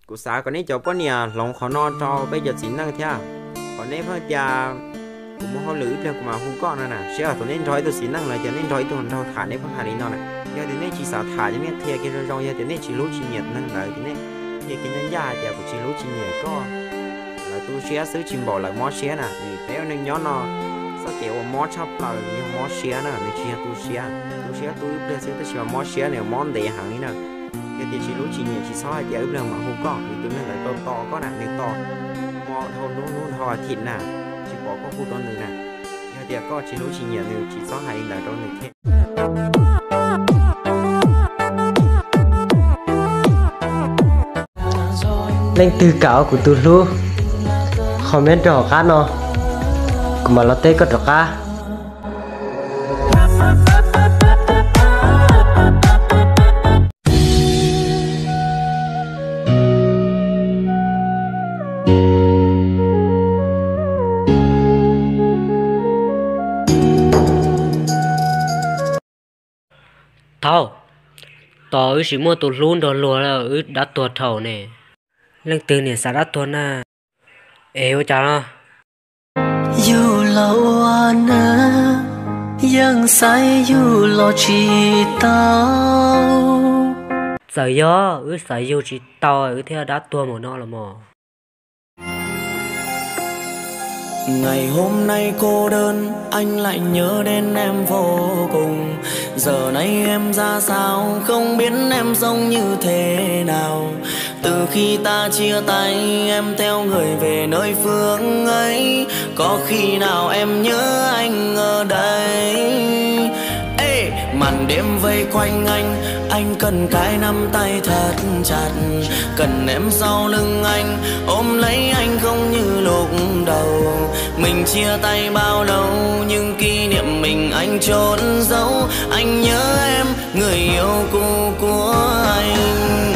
cụ xã còn nấy cho bữa nè lòng khó no cho bây giờ xin năng theo còn nấy phải cha cũng muốn họ lưỡi theo mà không có nữa nè sẽ là tụi nên thói tôi xin năng là cho nên thói tụi nó thả nấy không thả đi nó nè giờ thì nên chỉ xả thả cho nên theo cái rong giờ thì nên chỉ lúa chỉ nhiệt năng lại thì nên như cái nhân gia thì cũng chỉ lúa chỉ nhiệt có là tôi sẽซื้อchim bò lại món xé nè thì béo nên nhó nó sao kiểu món chắp là như món xé nè thì chỉ tôi bây giờ tôi chỉ món xé này món để hàng này nè cái thì chỉ lúa chỉ nhiệt chỉ xóa giờ ướp lên mà không có thì tôi nên lại to có nè để to mò thô nún thò thịt nè chỉ bỏ có khu con nữa nè giờ thì có chỉ lúa chỉ nhiệt thì chỉ xóa hai là đó này thế lên từ cáo của tôi luôn comment trò cá nó mà nó tê có trò cá thầu tao ư chỉ mua tụt luôn đó lùa là ư đã tuột thầu nè lên từ nè sao đã tuột na ê chào nó yêu lâu anhยังใสอยู่รอชีตา sợ gió ư sợ yêu chỉ tao ư theo đã tuột một nó là mò. Ngày hôm nay cô đơn anh lại nhớ đến em vô cùng. Giờ này em ra sao không biết em sống như thế nào. Từ khi ta chia tay em theo người về nơi phương ấy. Có khi nào em nhớ anh ở đây. Ê, màn đêm vây quanh anh cần cái nắm tay thật chặt. Cần em sau lưng anh ôm lấy anh không như lúc đầu. Mình chia tay bao lâu nhưng kỷ niệm mình anh trốn giấu. Anh nhớ em người yêu cũ của anh.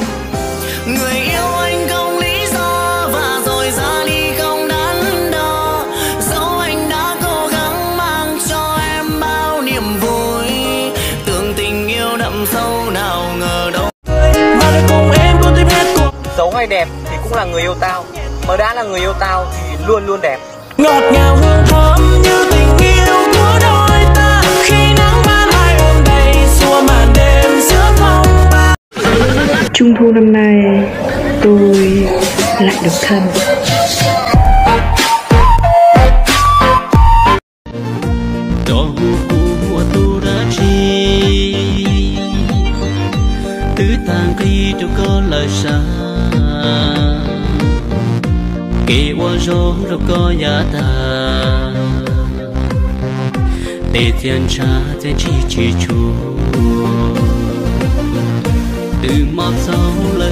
Người yêu anh không lý do và rồi ra đi không đắn đo. Dẫu anh đã cố gắng mang cho em bao niềm vui. Tưởng tình yêu đậm sâu nào ngờ đâu. Xấu hay đẹp thì cũng là người yêu tao. Mà đã là người yêu tao thì luôn luôn đẹp. Ngọt ngào hương thơm như tình yêu của đôi ta. Khi nắng ban mai ôm đầy xua màn đêm giữa phong ba. Trung thu năm nay tôi lại độc thân. Đó của tôi đã chi tứ tàng khi đâu có lời xa. Kỳ qua gió đâu có giá ta. Để thiên cha thiên chỉ chú. Từ mọc sau lời